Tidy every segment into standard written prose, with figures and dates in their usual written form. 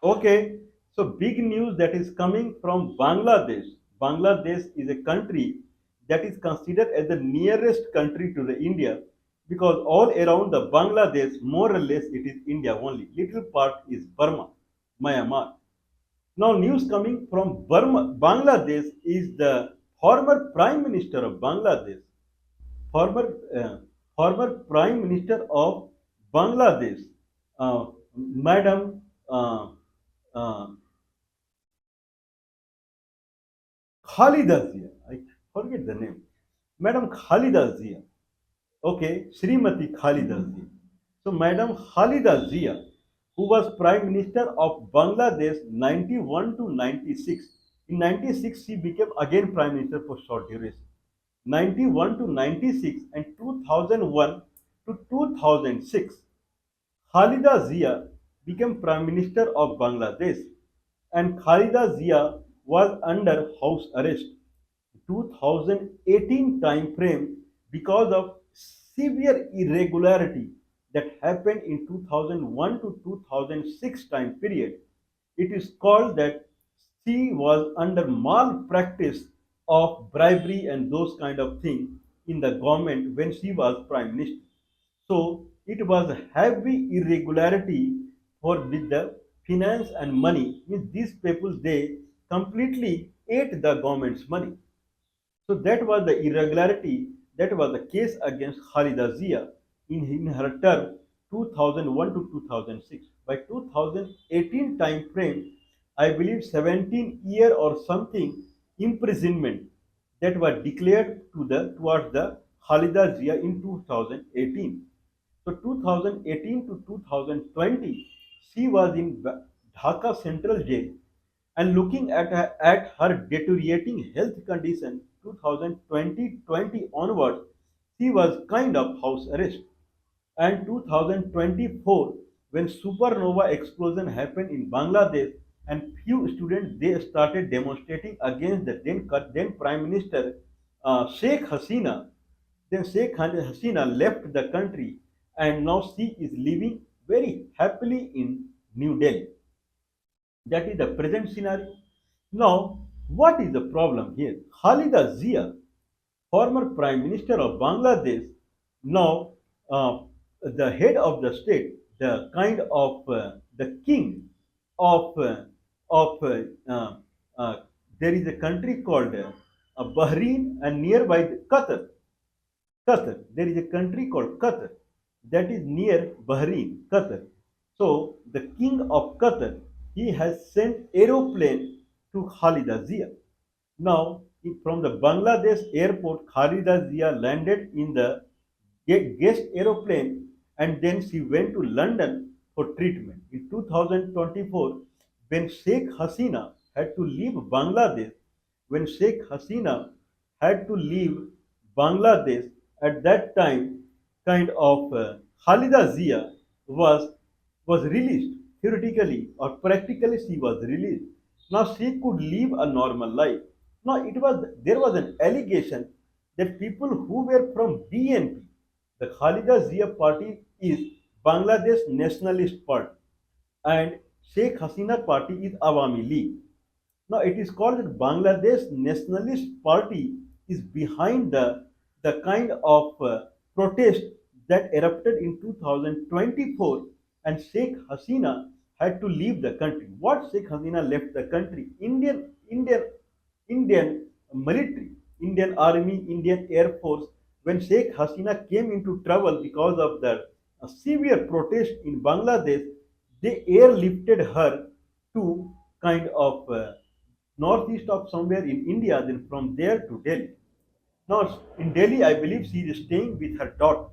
Okay, so big news that is coming from Bangladesh. Bangladesh is a country that is considered as the nearest country to the India because all around the Bangladesh, more or less, it is India only. Little part is Burma, Myanmar. Now, news coming from Burma, Bangladesh is the former Prime Minister of Bangladesh, former uh, former Prime Minister of Bangladesh, Madam uh, uh, Khalida Zia. I forget the name. Madam Khalida Zia. Okay, Srimati Khalida Zia. So, Madam Khalida Zia, who was Prime Minister of Bangladesh 91 to 96. In 96, she became again Prime Minister for short duration. 91 to 96 and 2001 to 2006. Khalida Zia became Prime Minister of Bangladesh and Khalida Zia was under house arrest 2018 time frame because of severe irregularity that happened in 2001 to 2006 time period. It is called that she was under malpractice of bribery and those kind of things in the government when she was prime minister. So it was a heavy irregularity for with the finance and money. Means these people they completely ate the government's money. So that was the irregularity, that was the case against Khalida Zia in her term 2001 to 2006. By 2018 time frame, I believe 17-year or something imprisonment that were declared towards the Khalida Zia in 2018. So 2018 to 2020, she was in Dhaka Central Jail and looking at her deteriorating health condition 2020 onwards, she was kind of house arrest. And 2024, when supernova explosion happened in Bangladesh, and few students they started demonstrating against the then Prime Minister Sheikh Hasina. Then Sheikh Hasina left the country, and now she is living very happily in New Delhi. That is the present scenario. Now, what is the problem here? Khalida Zia, former Prime Minister of Bangladesh, now the head of the state, the kind of the king of of there is a country called Bahrain and nearby Qatar. Qatar. There is a country called Qatar that is near Bahrain, Qatar. So the king of Qatar, he has sent aeroplane to Khalida Zia. Now, from the Bangladesh airport, Khalida Zia landed in the guest aeroplane and then she went to London for treatment. In 2024, when Sheikh Hasina had to leave Bangladesh, when Sheikh Hasina had to leave Bangladesh, at that time, kind of Khalida Zia was was released. Theoretically or practically, she was released. Now she could live a normal life. Now there was an allegation that people who were from BNP, the Khalida Zia party is Bangladesh Nationalist Party, and Sheikh Hasina party is Awami League. Now it is called that Bangladesh Nationalist Party is behind the kind of protest that erupted in 2024 and Sheikh Hasina had to leave the country. What Sheikh Hasina left the country? Indian military, Indian army, Indian air force. When Sheikh Hasina came into trouble because of the severe protest in Bangladesh, they airlifted her to kind of northeast of somewhere in India, then from there to Delhi. Now, in Delhi, I believe she is staying with her daughter.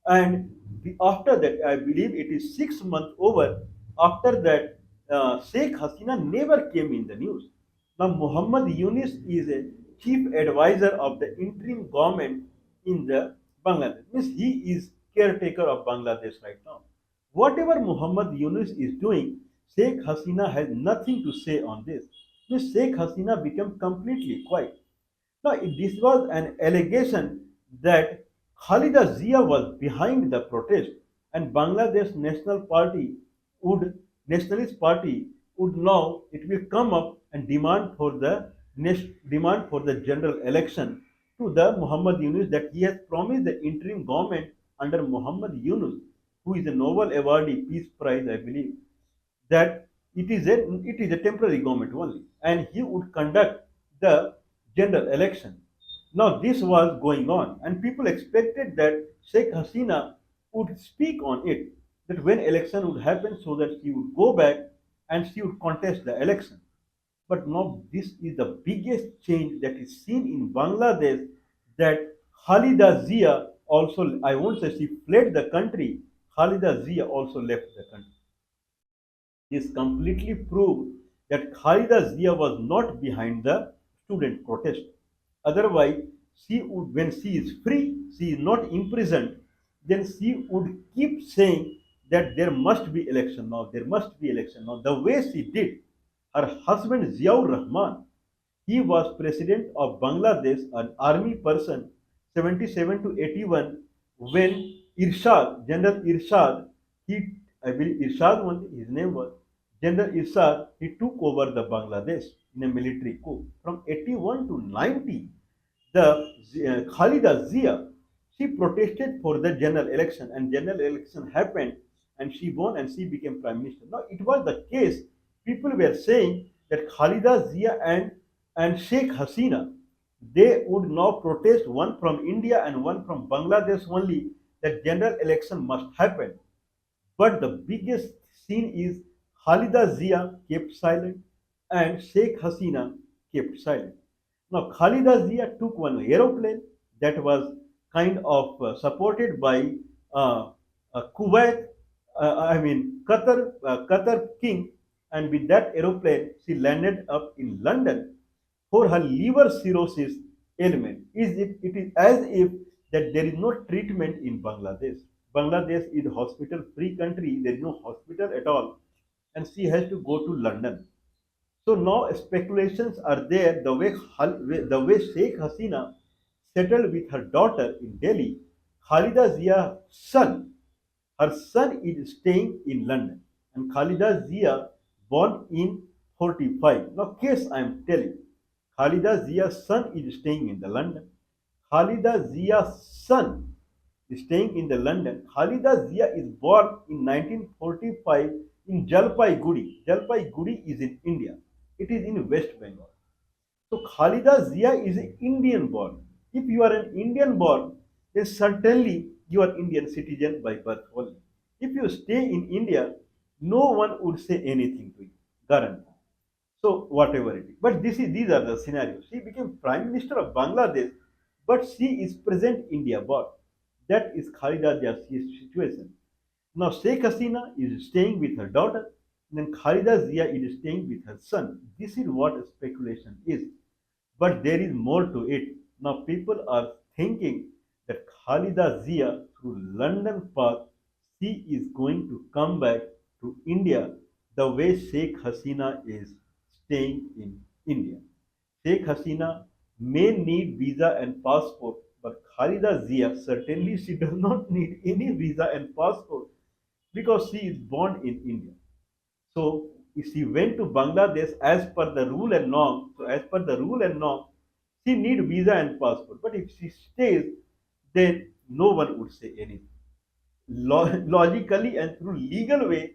And after that, I believe it is 6 months over. After that, Sheikh Hasina never came in the news. Now, Muhammad Yunus is a chief advisor of the interim government in the Bangladesh. Means he is caretaker of Bangladesh right now. Whatever Muhammad Yunus is doing, Sheikh Hasina has nothing to say on this. Means Sheikh Hasina became completely quiet. Now, this was an allegation that Khalida Zia was behind the protest and Bangladesh National Party would nationalist party would now it will come up and demand for the general election to the Muhammad Yunus that he has promised the interim government under Muhammad Yunus, who is a Nobel awardee, Peace Prize, I believe, that it is a temporary government only, and he would conduct the general election. Now this was going on, and people expected that Sheikh Hasina would speak on it, that when election would happen, so that she would go back and she would contest the election. But now this is the biggest change that is seen in Bangladesh, that Khalida Zia also, I won't say she fled the country, Khalida Zia also left the country. This completely proved that Khalida Zia was not behind the student protest. Otherwise, when she is free, she is not imprisoned, then she would keep saying that there must be election now, there must be election now. The way she did, her husband Ziaur Rahman, he was president of Bangladesh, an army person, 77 to 81, when General Irshad, I believe Irshad only, his name was, General Irshad, he took over the Bangladesh in a military coup. From 81 to 90, the Khalida Zia, she protested for the general election, and general election happened, and she won, and she became prime minister. Now it was the case. People were saying that Khalida Zia and Sheikh Hasina, they would now protest, one from India and one from Bangladesh only, that general election must happen. But the biggest scene is Khalida Zia kept silent and Sheikh Hasina kept silent. Now, Khalida Zia took one aeroplane that was kind of supported by Kuwait, Qatar king, and with that aeroplane, she landed up in London for her liver cirrhosis ailment. It is as if that there is no treatment in Bangladesh. Bangladesh is a hospital-free country. There is no hospital at all, and she has to go to London. So now speculations are there the way Sheikh Hasina settled with her daughter in Delhi. Khalida Zia's son, her son is staying in London, and Khalida Zia born in 45. Now, case I am telling, Khalida Zia's son is staying in the London. Khalida Zia's son is staying in the London. Khalida Zia is born in 1945 in Jalpaiguri. Jalpaiguri is in India. It is in West Bengal. So Khalida Zia is an Indian born. If you are an Indian born, then certainly you are Indian citizen by birth only. If you stay in India, no one would say anything to you. Guarantee. So whatever it is. But these are the scenarios. She became Prime Minister of Bangladesh, but she is present India born. That is Khalida Zia's situation. Now Sheikh Hasina is staying with her daughter, and then Khalida Zia is staying with her son. This is what speculation is. But there is more to it. Now people are thinking that Khalida Zia through London path, she is going to come back to India the way Sheikh Hasina is staying in India. Sheikh Hasina may need visa and passport, but Khalida Zia certainly she does not need any visa and passport because she is born in India. So if she went to Bangladesh as per the rule and norm, so as per the rule and norm, she need visa and passport. But if she stays, then no one would say anything. Logically and through legal way,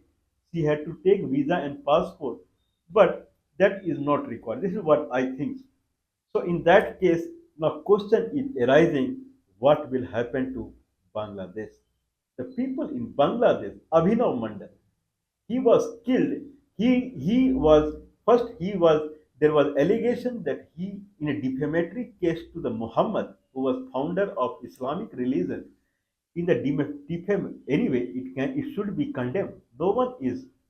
she had to take visa and passport, but that is not required. This is what I think. So in that case, now question is arising: what will happen to Bangladesh? The people in Bangladesh, Abhinav Mandal, he was killed. He was first he was there was allegation that he in a defamatory case to the Muhammad, who was founder of Islamic religion, in the anyway it should be condemned. No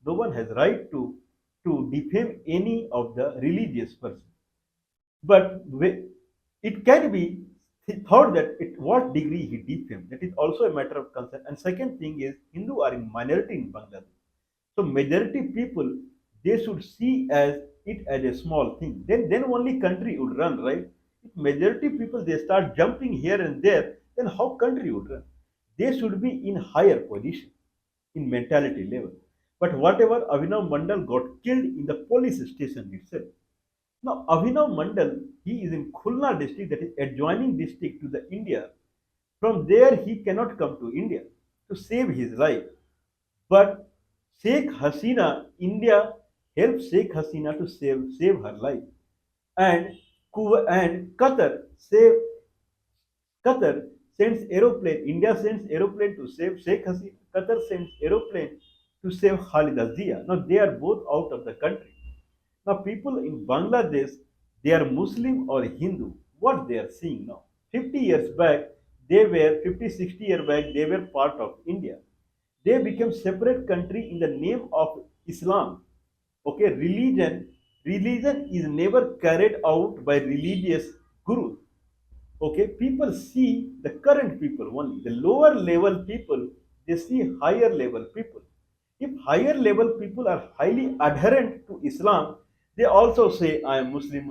one has right to defame any of the religious person. But it can be thought that at what degree he defamed. That is also a matter of concern. And second thing is Hindu are in minority in Bangladesh. So majority people they should see as it as a small thing. Then only country would run, right? If majority people they start jumping here and there, then how country would run? They should be in higher position in mentality level. But whatever, Avinav Mandal got killed in the police station itself. Now, Avinav Mandal, he is in Khulna district, that is adjoining district to the India. From there, he cannot come to India to save his life. But Sheikh Hasina, India helped Sheikh Hasina to save her life. And, and Qatar sends aeroplane, India sends aeroplane to save Sheikh Hasina. Qatar sends aeroplane to save Khalida Zia. Now they are both out of the country. Now people in Bangladesh, they are Muslim or Hindu. What they are seeing now? 50 years back, 50, 60 years back, they were part of India. They became separate country in the name of Islam. Okay, religion is never carried out by religious gurus. Okay, people see the current people only. The lower level people, they see higher level people. If higher level people are highly adherent to Islam, they also say I am Muslim.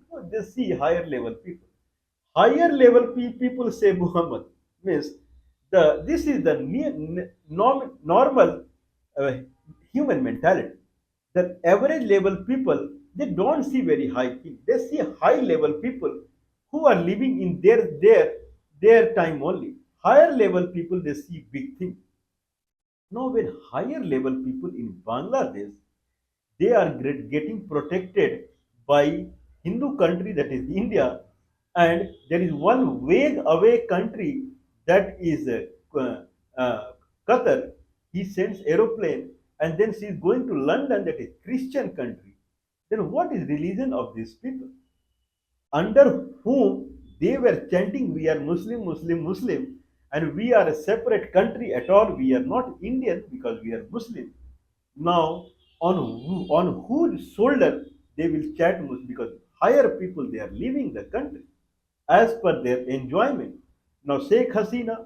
No, they see higher level people. Higher level people say Muhammad. Means this is the normal uh, human mentality. The average level people, they don't see very high things. They see high level people who are living in their time only. Higher level people, they see big things. Now when higher level people in Bangladesh, they are getting protected by Hindu country, that is India. And there is one way away country, that is uh, Qatar. He sends aeroplane, and then she is going to London, that is Christian country. Then what is religion of these people, under whom they were chanting we are Muslim, and we are a separate country at all, we are not Indian because we are Muslim. Now, on whose shoulder they will chat most, because higher people, they are leaving the country as per their enjoyment. Now Sheikh Hasina,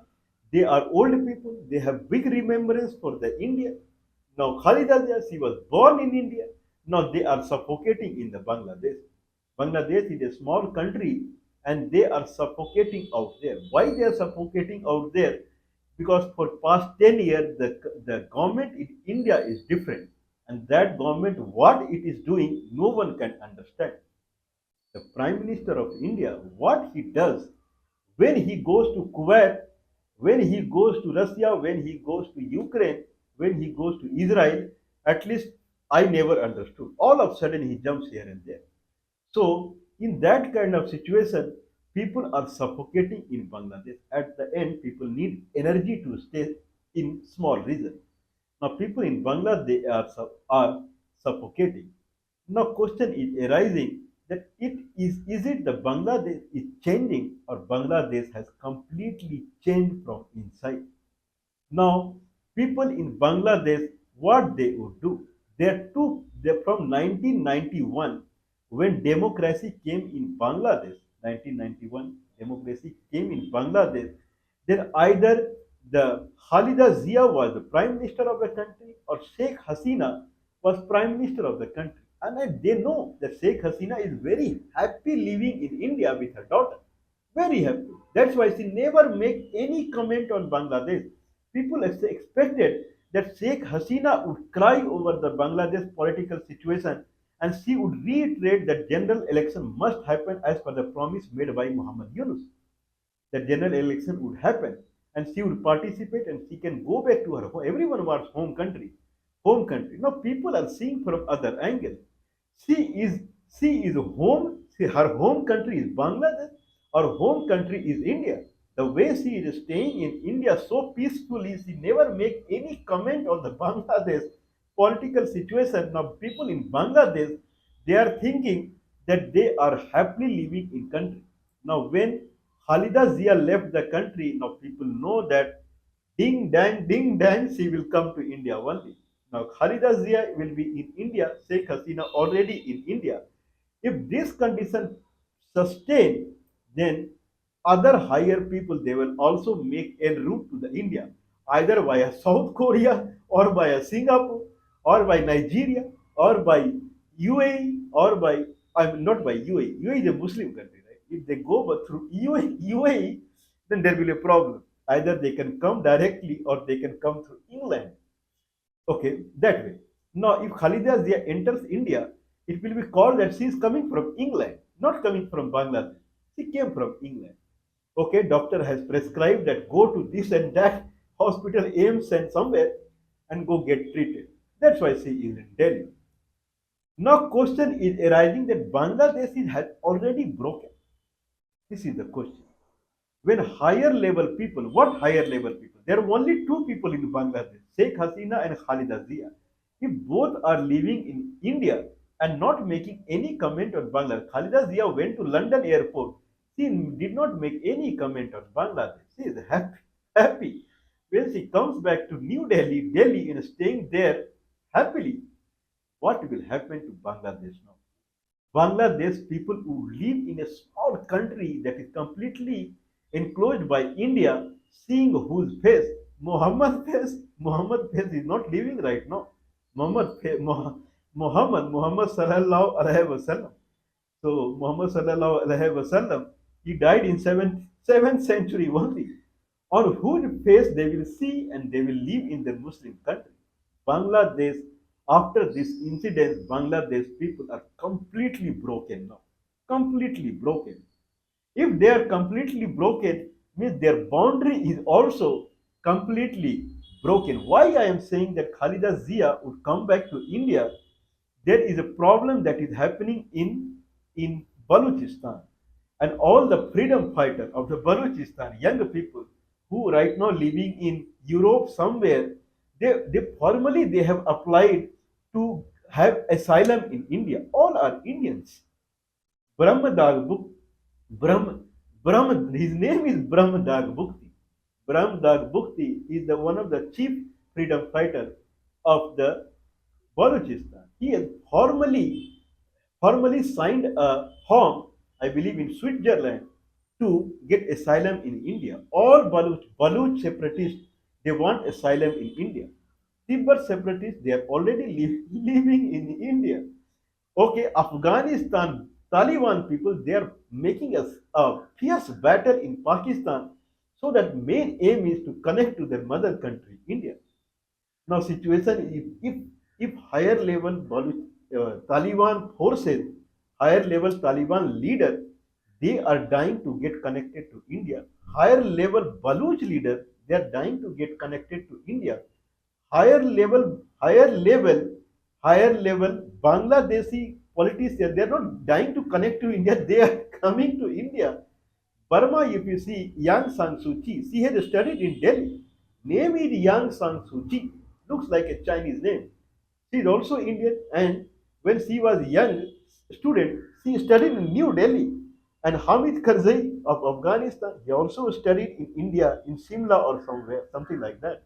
they are old people, they have big remembrance for the India. Now Khalida Zia, she was born in India. Now they are suffocating in the Bangladesh. Bangladesh is a small country, and they are suffocating out there. Why they are suffocating out there? Because for past 10 years, the government in India is different. And that government, what it is doing, no one can understand. The Prime Minister of India, what he does when he goes to Kuwait, when he goes to Russia, when he goes to Ukraine, when he goes to Israel, at least I never understood. All of a sudden he jumps here and there. So, in that kind of situation, people are suffocating in Bangladesh. At the end, people need energy to stay in small region. Now, people in Bangladesh are suffocating. Now, question is arising that is it the Bangladesh is changing, or Bangladesh has completely changed from inside? Now, people in Bangladesh, what they would do? They're from 1991, when democracy came in Bangladesh. 1991, democracy came in Bangladesh. Then either the Khalida Zia was the prime minister of the country, or Sheikh Hasina was prime minister of the country. And they know that Sheikh Hasina is very happy living in India with her daughter. Very happy. That's why she never make any comment on Bangladesh. People expected that Sheikh Hasina would cry over the Bangladesh political situation, and she would reiterate that general election must happen as per the promise made by Muhammad Yunus. That general election would happen, and she would participate, and she can go back to her home. Everyone wants home country. Home country. Now people are seeing from other angle. She is she is home. Her home country is Bangladesh. Her home country is India. The way she is staying in India so peacefully, she never make any comment on the Bangladesh political situation. Now people in Bangladesh, they are thinking that they are happily living in country. Now when Khalida Zia left the country, now people know that ding dang, she will come to India only. Now Khalida Zia will be in India, Sheikh Hasina already in India. If this condition sustain, then other higher people, they will also make a route to the India, either via South Korea, or via Singapore, or by Nigeria, or by UAE, or by, I mean not by UAE. UAE is a Muslim country, right? If they go but through UAE, then there will be a problem. Either they can come directly, or they can come through England. Okay, that way. Now, if Khalida Zia enters India, it will be called that she is coming from England, not coming from Bangladesh. She came from England. Okay, doctor has prescribed that go to this and that hospital, aims and somewhere, and go get treated. That's why she is in Delhi. Now, question is arising that Bangladesh has already broken. This is the question. When higher level people, what higher level people? There are only two people in Bangladesh, Sheikh Hasina and Khalida Zia. If both are living in India and not making any comment on Bangladesh, Khalida Zia went to London airport. She did not make any comment on Bangladesh. She is happy, happy. When she comes back to New Delhi, Delhi, and staying there happily, what will happen to Bangladesh now? Bangladesh people who live in a small country that is completely enclosed by India, seeing whose face, Muhammad face is not living right now. Muhammad sallallahu alaihi wasallam. So Muhammad sallallahu alaihi wasallam, he died in seventh century only. On whose face they will see and they will live in the Muslim country. Bangladesh, after this incident, Bangladesh people are completely broken now. Completely broken. If they are completely broken, means their boundary is also completely broken. Why I am saying that Khalida Zia would come back to India? There is a problem that is happening in Balochistan, and all the freedom fighters of the Balochistan, young people who right now living in Europe somewhere, they formally they have applied to have asylum in India. All are Indians. Brahmadag Buk, Brahm, Brahm, his name is Brahmadag Bukti. Brahmadag Bukti is the one of the chief freedom fighter of the Balochistan. He has formally signed a form, I believe, in Switzerland to get asylum in India. All Baluch separatists, they want asylum in India. Tibet separatists, they are already living in India. Okay, Afghanistan Taliban people, they are making a fierce battle in Pakistan, so that main aim is to connect to their mother country, India. Now, situation if higher level Taliban forces, higher level Taliban leader, they are dying to get connected to India. Higher level Baluch leader, they are dying to get connected to India. Higher level, higher level Bangladeshi politicians, they are not dying to connect to India. They are coming to India. Burma, if you see Yang San Suu Kyi, she has studied in Delhi. Name is Yang San Suu Kyi. Looks like a Chinese name. She is also Indian, and when she was young student, she studied in New Delhi. And Hamid Karzai of Afghanistan, he also studied in India, in Simla or somewhere, something like that.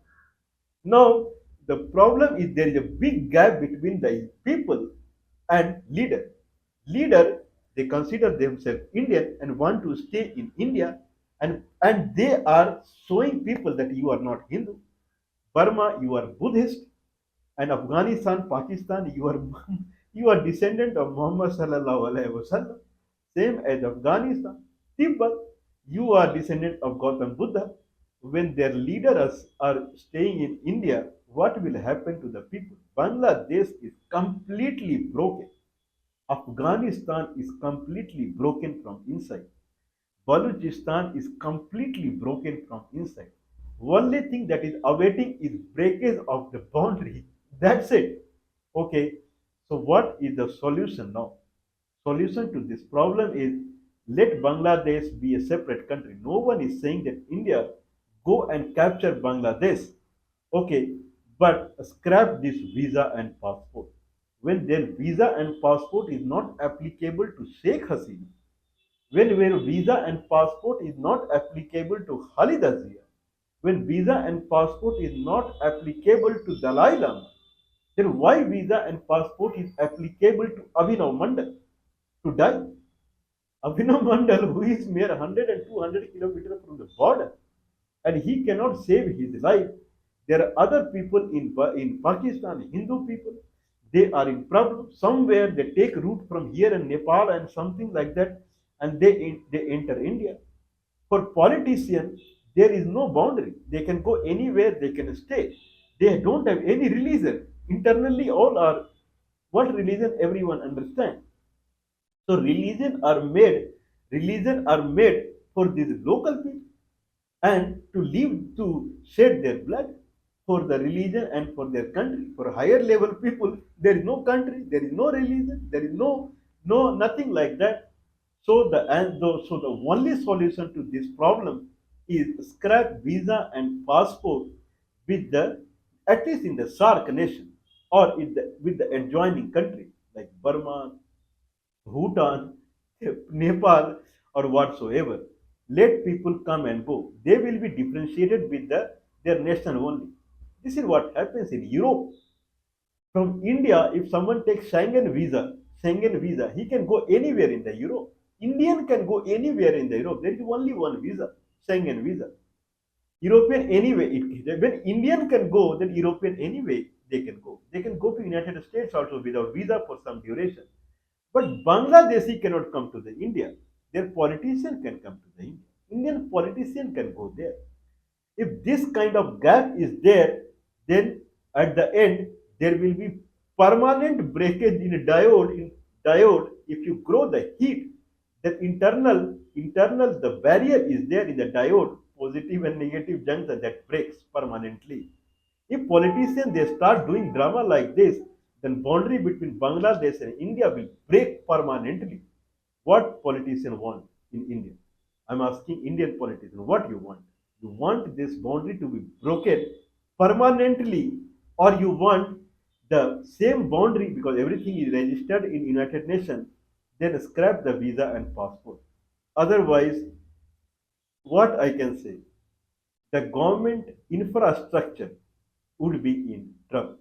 Now, the problem is there is a big gap between the people and leader. Leader, they consider themselves Indian and want to stay in India, and they are showing people that you are not Hindu. Burma, you are Buddhist, and Afghanistan, Pakistan, you are you are descendant of Muhammad sallallahu alaihi wasallam. Same as Afghanistan, Tibet, you are descendant of Gautam Buddha. When their leaders are staying in India, what will happen to the people? Bangladesh is completely broken. Afghanistan is completely broken from inside. Balochistan is completely broken from inside. Only thing that is awaiting is breakage of the boundary. That's it. Okay. So what is the solution now? Solution to this problem is let Bangladesh be a separate country. No one is saying that India go and capture Bangladesh. Okay, but scrap this visa and passport. When their visa and passport is not applicable to Sheikh Hasina, when where visa and passport is not applicable to Khalida Zia, when visa and passport is not applicable to Dalai Lama, then why visa and passport is applicable to Abhinav Mandal to die? Abhinav Mandal, who is mere 100 and 200 kilometers from the border, and he cannot save his life. There are other people in Pakistan, Hindu people, they are in problem. Somewhere they take route from here in Nepal and something like that, and they enter India. For politicians, there is no boundary. They can go anywhere, they can stay. They don't have any religion. Internally, all are what religion everyone understands. So religion are made for these local people and to live to shed their blood for the religion and for their country. For higher level people, there is no country, there is no religion, there is no nothing like that. So the only solution to this problem is scrap visa and passport with the at least in the SARC nation or with the adjoining country like Burma, Bhutan, Nepal, or whatsoever. Let people come and go. They will be differentiated with their nation only. This is what happens in Europe. From India, if someone takes Schengen visa, he can go anywhere in the Europe. Indian can go anywhere in the Europe. There is only one visa, Schengen visa. European anyway, when Indian can go, then European anyway they can go. They can go to United States also without visa for some duration. But Bangladeshi cannot come to the India. Their politician can come to the India. Indian politician can go there. If this kind of gap is there, then at the end there will be permanent breakage in a diode. In diode, if you grow the heat, then internal the barrier is there in the diode, positive and negative junction that breaks permanently. If politicians they start doing drama like this, then boundary between Bangladesh and India will break permanently. What politician want in India? I'm asking Indian politician, what you want? You want this boundary to be broken permanently, or you want the same boundary because everything is registered in United Nations, then scrap the visa and passport. Otherwise, what I can say, the government infrastructure would be in trouble.